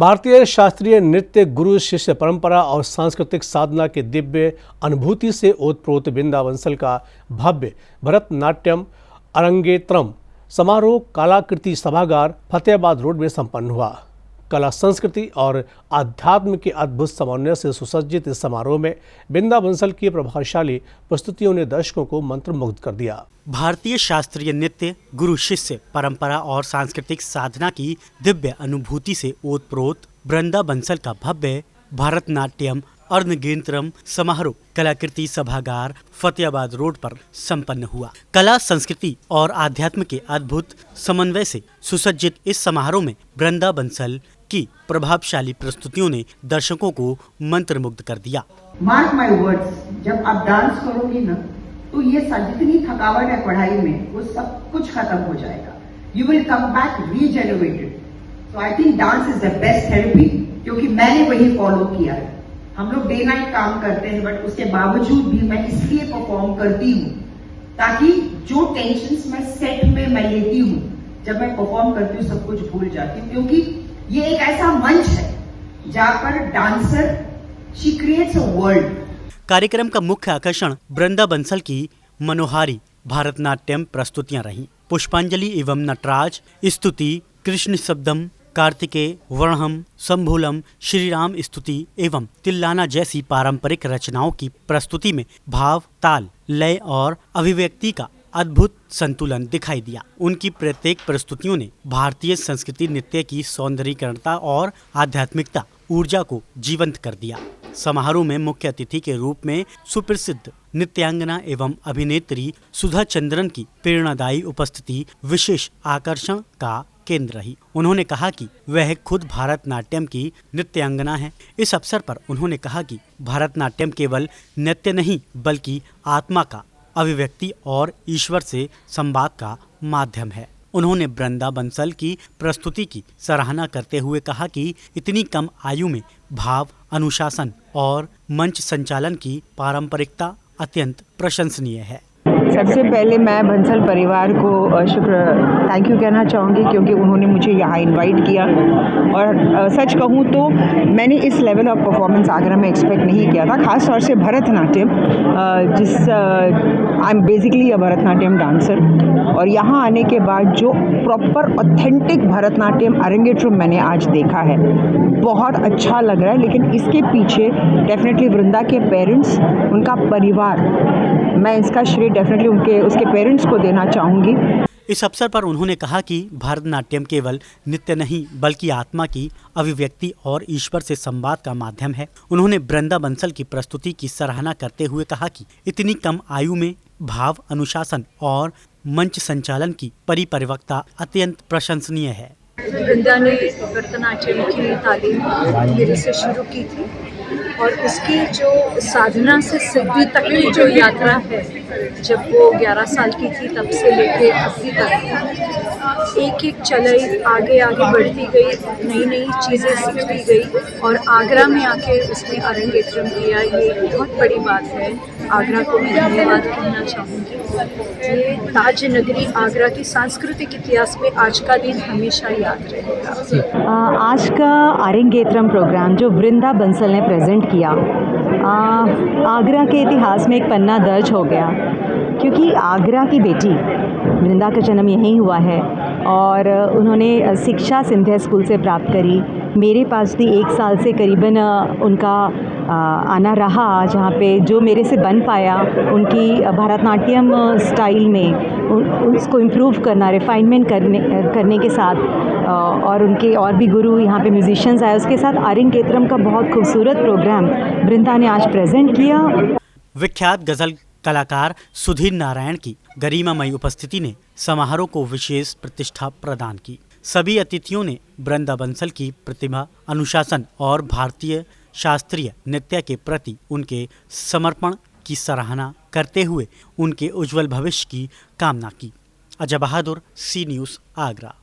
भारतीय शास्त्रीय नृत्य गुरु शिष्य परंपरा और सांस्कृतिक साधना के दिव्य अनुभूति से ओतप्रोत वृंदा बंसल का भव्य भरतनाट्यम अरंगेत्रम समारोह कलाकृति सभागार फतेहाबाद रोड में संपन्न हुआ। कला संस्कृति और आध्यात्म के अद्भुत समन्वय से सुसज्जित इस समारोह में वृंदा बंसल की प्रभावशाली प्रस्तुतियों ने दर्शकों को मंत्रमुग्ध कर दिया। भारतीय शास्त्रीय नृत्य गुरु शिष्य परंपरा और सांस्कृतिक साधना की दिव्य अनुभूति से ओतप्रोत वृंदा बंसल का भव्य भरतनाट्यम अर्धगेत्रम समारोह कलाकृति सभागार फतेहाबाद रोड पर संपन्न हुआ। कला संस्कृति और आध्यात्म के अद्भुत समन्वय से सुसज्जित इस समारोह में वृंदा बंसल की प्रभावशाली प्रस्तुतियों ने दर्शकों को मंत्रमुग्ध कर दिया। मार्क माय वर्ड्स, जब आप डांस करोगी ना तो ये जितनी थकावट है पढ़ाई में वो सब कुछ खत्म हो जाएगा। You will come back regenerated. So I think dance is the best therapy, क्योंकि मैंने वही फॉलो किया है। हम लोग डे नाइट काम करते हैं, बट उसके बावजूद भी मैं इसलिए परफॉर्म करती हूँ ताकि जो टेंशन्स मैं सेट में मैं लेती हूँ, जब मैं परफॉर्म करती हूँ सब कुछ भूल जाती हूँ, क्योंकि ये एक ऐसा मंच है जहाँ पर dancer she creates a world. कार्यक्रम का मुख्य आकर्षण वृंदा बंसल की मनोहारी भरतनाट्यम प्रस्तुतियां रहीं। पुष्पांजलि एवं नटराज स्तुति, कृष्ण शब्दम, कार्तिकेय वर्णम, शंभुलम, श्री राम स्तुति एवं तिल्लाना जैसी पारंपरिक रचनाओं की प्रस्तुति में भाव, ताल, लय और अभिव्यक्ति का अद्भुत संतुलन दिखाई दिया। उनकी प्रत्येक प्रस्तुतियों ने भारतीय संस्कृति नृत्य की सौंदर्यीकरणता और आध्यात्मिकता ऊर्जा को जीवंत कर दिया। समारोह में मुख्य अतिथि के रूप में सुप्रसिद्ध नृत्यांगना एवं अभिनेत्री सुधा चंद्रन की प्रेरणादायी उपस्थिति विशेष आकर्षण का केंद्र रही। उन्होंने कहा कि वह खुद भरतनाट्यम की नृत्यांगना है। इस अवसर पर उन्होंने कहा कि भरतनाट्यम केवल नृत्य नहीं बल्कि आत्मा का अभिव्यक्ति और ईश्वर से संवाद का माध्यम है। उन्होंने वृंदा बंसल की प्रस्तुति की सराहना करते हुए कहा कि इतनी कम आयु में भाव, अनुशासन और मंच संचालन की पारंपरिकता अत्यंत प्रशंसनीय है। सबसे पहले मैं बंसल परिवार को थैंक यू कहना चाहूँगी, क्योंकि उन्होंने मुझे यहाँ इनवाइट किया। और सच कहूँ तो मैंने इस लेवल ऑफ परफॉर्मेंस आगरा में एक्सपेक्ट नहीं किया था, ख़ास तौर से Bharatanatyam, I am basically a Bharatanatyam dancer. और यहाँ आने के बाद जो प्रॉपर ऑथेंटिक भरतनाट्यम अरंगेट्रम मैंने आज देखा है, बहुत अच्छा लग रहा है। लेकिन इसके पीछे डेफिनेटली वृंदा के पेरेंट्स, उनका परिवार, मैं इसका श्रेय डेफिनेटली उसके पेरेंट्स को देना चाहूँगी। इस अवसर पर उन्होंने कहा कि भरतनाट्यम केवल नृत्य नहीं बल्कि आत्मा की अभिव्यक्ति और ईश्वर से संवाद का माध्यम है। उन्होंने वृंदा बंसल की प्रस्तुति की सराहना करते हुए कहा कि इतनी कम आयु में भाव, अनुशासन और मंच संचालन की परिपक्वता अत्यंत प्रशंसनीय है। वृंदा ने भरतनाट्यम की तालीम मेरे से शुरू की थी और उसकी जो साधना से सिद्धि तक की जो यात्रा है, जब वो 11 साल की थी तब से लेके अभी तक एक एक चलाई आगे आगे बढ़ती गई, नई नई चीज़ें सीखती गई और आगरा में आके उसने अरंगेत्रम किया। ये बहुत बड़ी बात है। आगरा को मैं धन्यवाद कहना चाहूँगी। ये ताज नगरी आगरा की सांस्कृतिक इतिहास में आज का दिन हमेशा याद रहेगा। आज का अरंगेत्रम प्रोग्राम जो वृंदा बंसल ने प्रेजेंट किया, आगरा के इतिहास में एक पन्ना दर्ज हो गया, क्योंकि आगरा की बेटी वृंदा का जन्म यहीं हुआ है और उन्होंने शिक्षा सिंधिया स्कूल से प्राप्त करी। मेरे पास भी 1 साल से करीबन उनका आना रहा, जहाँ पे जो मेरे से बन पाया उनकी भरतनाट्यम स्टाइल में उसको इम्प्रूव करना, रिफाइनमेंट करने के साथ, और उनके और भी गुरु यहाँ पे म्यूजिशियंस आए, उसके साथ अरंगेत्रम का बहुत खूबसूरत प्रोग्राम वृंदा ने आज प्रेजेंट किया। विख्यात गजल कलाकार सुधीर नारायण की गरिमामयी उपस्थिति ने समारोह को विशेष प्रतिष्ठा प्रदान की। सभी अतिथियों ने वृंदा बंसल की प्रतिभा, अनुशासन और भारतीय शास्त्रीय नृत्य के प्रति उनके समर्पण की सराहना करते हुए उनके उज्जवल भविष्य की कामना की। अजय बहादुर, सी न्यूज़, आगरा।